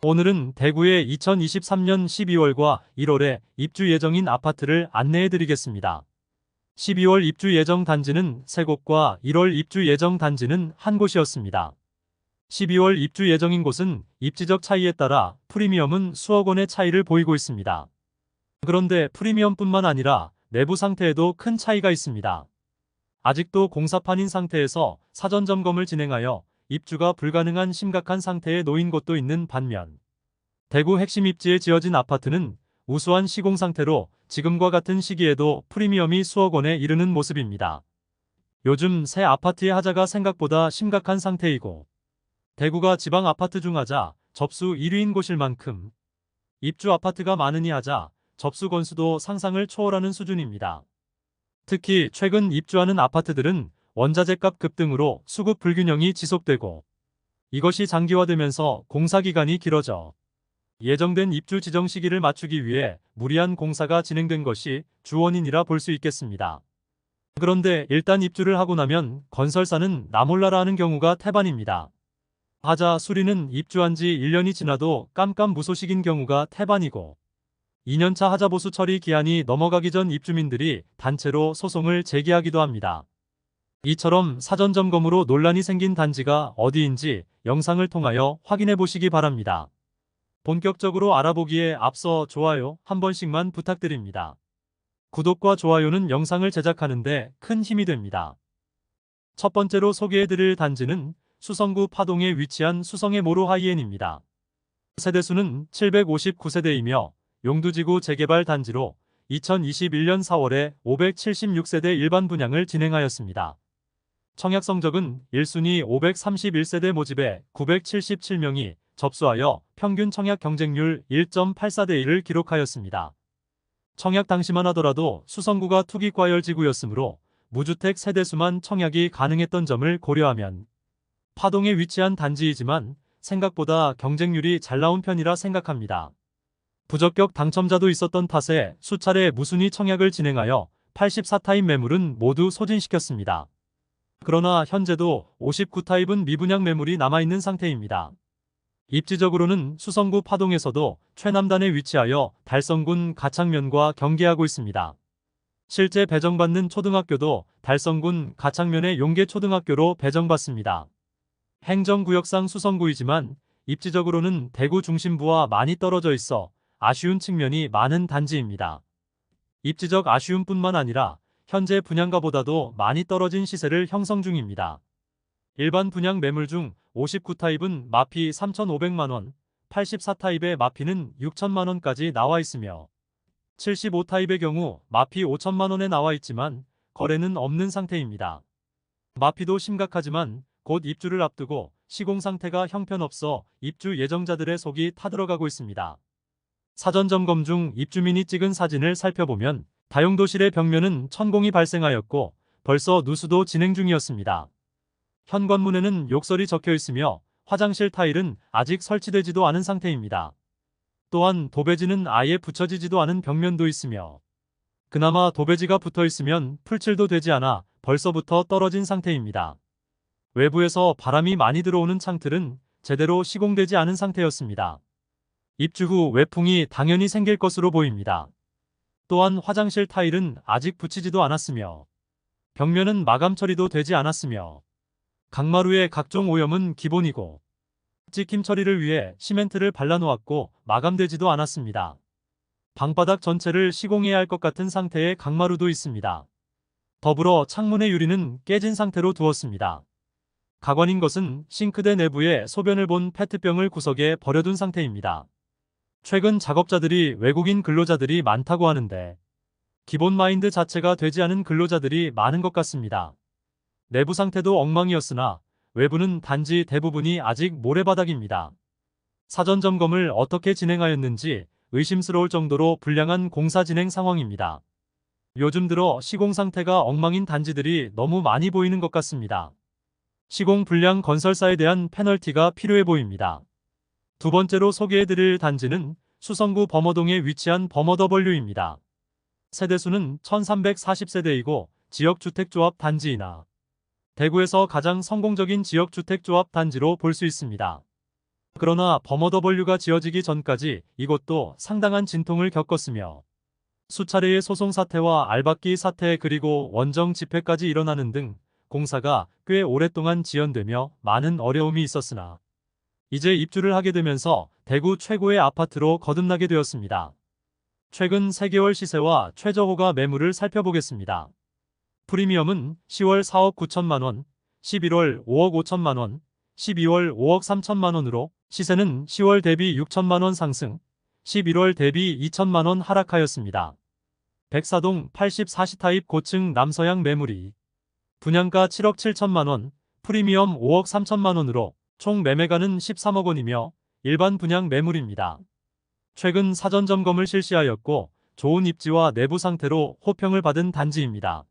오늘은 대구의 2023년 12월과 1월에 입주 예정인 아파트를 안내해 드리겠습니다. 12월 입주 예정 단지는 3곳과 1월 입주 예정 단지는 1곳이었습니다. 12월 입주 예정인 곳은 입지적 차이에 따라 프리미엄은 수억 원의 차이를 보이고 있습니다. 그런데 프리미엄뿐만 아니라 내부 상태에도 큰 차이가 있습니다. 아직도 공사판인 상태에서 사전 점검을 진행하여 입주가 불가능한 심각한 상태에 놓인 곳도 있는 반면, 대구 핵심 입지에 지어진 아파트는 우수한 시공 상태로 지금과 같은 시기에도 프리미엄이 수억 원에 이르는 모습입니다. 요즘 새 아파트의 하자가 생각보다 심각한 상태이고, 대구가 지방 아파트 중 하자 접수 1위인 곳일 만큼 입주 아파트가 많으니 하자 접수 건수도 상상을 초월하는 수준입니다. 특히 최근 입주하는 아파트들은 원자재값 급등으로 수급 불균형이 지속되고, 이것이 장기화되면서 공사 기간이 길어져 예정된 입주 지정 시기를 맞추기 위해 무리한 공사가 진행된 것이 주원인이라 볼 수 있겠습니다. 그런데 일단 입주를 하고 나면 건설사는 나 몰라라 하는 경우가 태반입니다. 하자 수리는 입주한 지 1년이 지나도 깜깜무소식인 경우가 태반이고, 2년차 하자 보수 처리 기한이 넘어가기 전 입주민들이 단체로 소송을 제기하기도 합니다. 이처럼 사전 점검으로 논란이 생긴 단지가 어디인지 영상을 통하여 확인해 보시기 바랍니다. 본격적으로 알아보기에 앞서 좋아요 한 번씩만 부탁드립니다. 구독과 좋아요는 영상을 제작하는데 큰 힘이 됩니다. 첫 번째로 소개해드릴 단지는 수성구 파동에 위치한 수성의 모로 하이엔입니다. 세대수는 759세대이며 용두지구 재개발 단지로 2021년 4월에 576세대 일반 분양을 진행하였습니다. 청약 성적은 1순위 531세대 모집에 977명이 접수하여 평균 청약 경쟁률 1.84대 1을 기록하였습니다. 청약 당시만 하더라도 수성구가 투기과열지구였으므로 무주택 세대수만 청약이 가능했던 점을 고려하면 파동에 위치한 단지이지만 생각보다 경쟁률이 잘 나온 편이라 생각합니다. 부적격 당첨자도 있었던 탓에 수차례 무순위 청약을 진행하여 84타입 매물은 모두 소진시켰습니다. 그러나 현재도 59타입은 미분양 매물이 남아있는 상태입니다. 입지적으로는 수성구 파동에서도 최남단에 위치하여 달성군 가창면과 경계하고 있습니다. 실제 배정받는 초등학교도 달성군 가창면의 용계초등학교로 배정받습니다. 행정구역상 수성구이지만 입지적으로는 대구 중심부와 많이 떨어져 있어 아쉬운 측면이 많은 단지입니다. 입지적 아쉬움뿐만 아니라 현재 분양가보다도 많이 떨어진 시세를 형성 중입니다. 일반 분양 매물 중 59타입은 마피 3,500만원, 84타입의 마피는 6천만원까지 나와 있으며 75타입의 경우 마피 5천만원에 나와 있지만 거래는 없는 상태입니다. 마피도 심각하지만 곧 입주를 앞두고 시공 상태가 형편없어 입주 예정자들의 속이 타들어가고 있습니다. 사전 점검 중 입주민이 찍은 사진을 살펴보면 다용도실의 벽면은 천공이 발생하였고 벌써 누수도 진행 중이었습니다. 현관문에는 욕설이 적혀 있으며 화장실 타일은 아직 설치되지도 않은 상태입니다. 또한 도배지는 아예 붙여지지도 않은 벽면도 있으며 그나마 도배지가 붙어 있으면 풀칠도 되지 않아 벌써부터 떨어진 상태입니다. 외부에서 바람이 많이 들어오는 창틀은 제대로 시공되지 않은 상태였습니다. 입주 후 외풍이 당연히 생길 것으로 보입니다. 또한 화장실 타일은 아직 붙이지도 않았으며 벽면은 마감 처리도 되지 않았으며 강마루의 각종 오염은 기본이고 찍힘 처리를 위해 시멘트를 발라놓았고 마감되지도 않았습니다. 방바닥 전체를 시공해야 할 것 같은 상태의 강마루도 있습니다. 더불어 창문의 유리는 깨진 상태로 두었습니다. 가관인 것은 싱크대 내부에 소변을 본 페트병을 구석에 버려둔 상태입니다. 최근 작업자들이 외국인 근로자들이 많다고 하는데 기본 마인드 자체가 되지 않은 근로자들이 많은 것 같습니다. 내부 상태도 엉망이었으나 외부는 단지 대부분이 아직 모래바닥입니다. 사전 점검을 어떻게 진행하였는지 의심스러울 정도로 불량한 공사 진행 상황입니다. 요즘 들어 시공 상태가 엉망인 단지들이 너무 많이 보이는 것 같습니다. 시공 불량 건설사에 대한 페널티가 필요해 보입니다. 두 번째로 소개해드릴 단지는 수성구 범어동에 위치한 범어더블유입니다. 세대수는 1340세대이고 지역주택조합 단지이나 대구에서 가장 성공적인 지역주택조합 단지로 볼 수 있습니다. 그러나 범어더블유가 지어지기 전까지 이곳도 상당한 진통을 겪었으며 수차례의 소송 사태와 알박기 사태 그리고 원정 집회까지 일어나는 등 공사가 꽤 오랫동안 지연되며 많은 어려움이 있었으나 이제 입주를 하게 되면서 대구 최고의 아파트로 거듭나게 되었습니다. 최근 3개월 시세와 최저호가 매물을 살펴보겠습니다. 프리미엄은 10월 4억 9천만 원, 11월 5억 5천만 원, 12월 5억 3천만 원으로 시세는 10월 대비 6천만 원 상승, 11월 대비 2천만 원 하락하였습니다. 백사동 84시 타입 고층 남서양 매물이 분양가 7억 7천만 원, 프리미엄 5억 3천만 원으로 총 매매가는 13억 원이며 일반 분양 매물입니다. 최근 사전 점검을 실시하였고 좋은 입지와 내부 상태로 호평을 받은 단지입니다.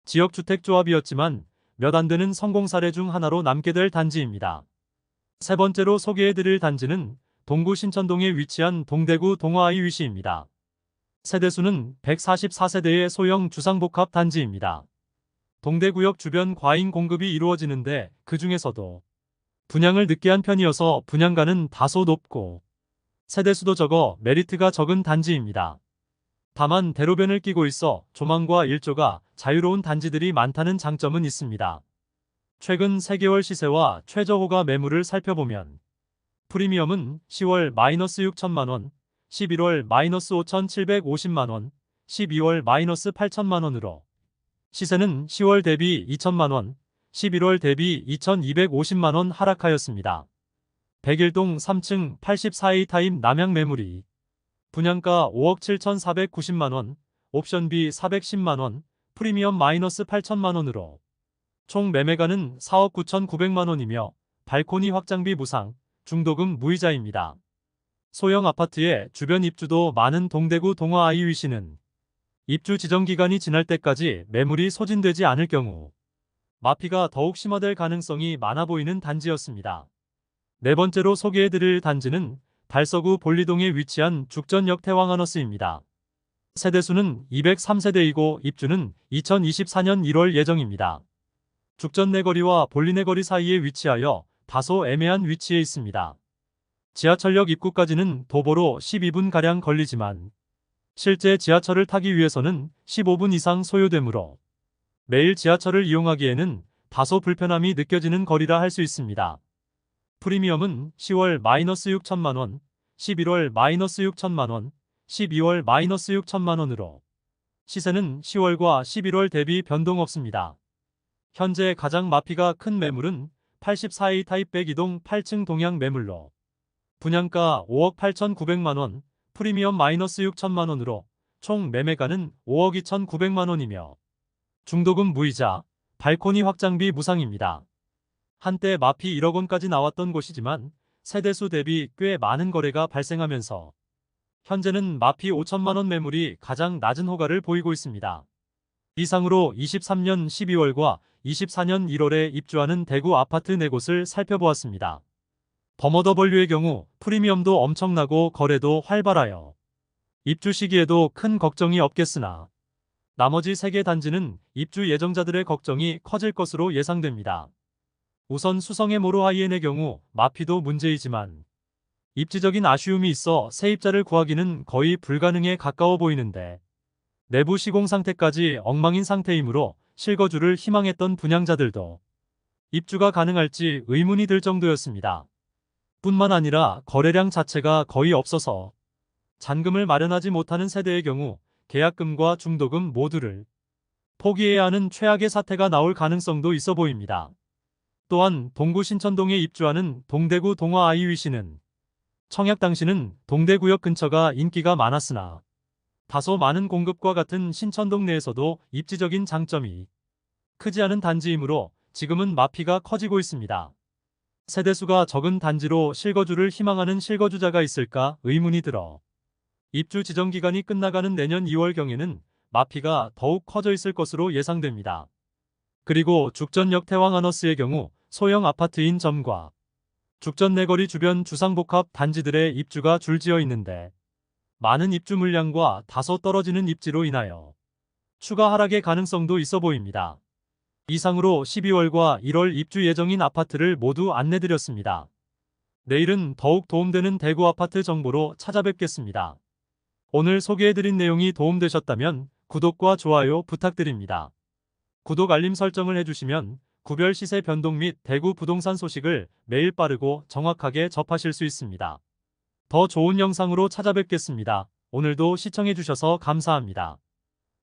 지역주택조합이었지만 몇 안 되는 성공 사례 중 하나로 남게 될 단지입니다. 세 번째로 소개해드릴 단지는 동구 신천동에 위치한 동대구 동아아이위시입니다. 세대수는 144세대의 소형 주상복합 단지입니다. 동대구역 주변 과잉 공급이 이루어지는데 그 중에서도 분양을 늦게 한 편이어서 분양가는 다소 높고 세대수도 적어 메리트가 적은 단지입니다. 다만 대로변을 끼고 있어 조망과 일조가 자유로운 단지들이 많다는 장점은 있습니다. 최근 3개월 시세와 최저호가 매물을 살펴보면 프리미엄은 10월 마이너스 6천만 원, 11월 마이너스 5,750만 원, 12월 마이너스 8천만 원으로 시세는 10월 대비 2천만 원, 11월 대비 2,250만 원 하락하였습니다. 백일동 3층 84A 타입 남양 매물이 분양가 5억 7,490만 원, 옵션비 410만 원, 프리미엄 마이너스 8천만 원으로 총 매매가는 4억 9,900만 원이며 발코니 확장비 무상, 중도금 무이자입니다. 소형 아파트의 주변 입주도 많은 동대구 동아아이위시는 입주 지정 기간이 지날 때까지 매물이 소진되지 않을 경우 마피가 더욱 심화될 가능성이 많아 보이는 단지였습니다. 네 번째로 소개해드릴 단지는 달서구 볼리동에 위치한 죽전역 태왕하너스입니다. 세대수는 203세대이고 입주는 2024년 1월 예정입니다. 죽전 내거리와 볼리 내거리 사이에 위치하여 다소 애매한 위치에 있습니다. 지하철역 입구까지는 도보로 12분가량 걸리지만 실제 지하철을 타기 위해서는 15분 이상 소요되므로 매일 지하철을 이용하기에는 다소 불편함이 느껴지는 거리라 할 수 있습니다. 프리미엄은 10월 마이너스 6천만 원, 11월 마이너스 6천만 원, 12월 마이너스 6천만 원으로 시세는 10월과 11월 대비 변동 없습니다. 현재 가장 마피가 큰 매물은 84A 타입 백이동 8층 동양 매물로 분양가 5억 8,900만 원, 프리미엄 마이너스 6천만 원으로 총 매매가는 5억 2,900만 원이며 중도금 무이자, 발코니 확장비 무상입니다. 한때 마피 1억 원까지 나왔던 곳이지만 세대수 대비 꽤 많은 거래가 발생하면서 현재는 마피 5천만 원 매물이 가장 낮은 호가를 보이고 있습니다. 이상으로 23년 12월과 24년 1월에 입주하는 대구 아파트 4곳을 살펴보았습니다. 범어더블유의 경우 프리미엄도 엄청나고 거래도 활발하여 입주 시기에도 큰 걱정이 없겠으나 나머지 3개 단지는 입주 예정자들의 걱정이 커질 것으로 예상됩니다. 우선 수성의 모로하이엔의 경우 마피도 문제이지만 입지적인 아쉬움이 있어 세입자를 구하기는 거의 불가능에 가까워 보이는데 내부 시공 상태까지 엉망인 상태이므로 실거주를 희망했던 분양자들도 입주가 가능할지 의문이 들 정도였습니다. 뿐만 아니라 거래량 자체가 거의 없어서 잔금을 마련하지 못하는 세대의 경우 계약금과 중도금 모두를 포기해야 하는 최악의 사태가 나올 가능성도 있어 보입니다. 또한 동구 신천동에 입주하는 동대구 동아아이위시는 청약 당시는 동대구역 근처가 인기가 많았으나 다소 많은 공급과 같은 신천동 내에서도 입지적인 장점이 크지 않은 단지이므로 지금은 마피가 커지고 있습니다. 세대수가 적은 단지로 실거주를 희망하는 실거주자가 있을까 의문이 들어 입주 지정 기간이 끝나가는 내년 2월경에는 마피가 더욱 커져 있을 것으로 예상됩니다. 그리고 죽전역 태왕하너스의 경우 소형 아파트인 점과 죽전 내거리 주변 주상복합 단지들의 입주가 줄지어 있는데 많은 입주 물량과 다소 떨어지는 입지로 인하여 추가 하락의 가능성도 있어 보입니다. 이상으로 12월과 1월 입주 예정인 아파트를 모두 안내드렸습니다. 내일은 더욱 도움되는 대구 아파트 정보로 찾아뵙겠습니다. 오늘 소개해드린 내용이 도움되셨다면 구독과 좋아요 부탁드립니다. 구독 알림 설정을 해주시면 구별 시세 변동 및 대구 부동산 소식을 매일 빠르고 정확하게 접하실 수 있습니다. 더 좋은 영상으로 찾아뵙겠습니다. 오늘도 시청해주셔서 감사합니다.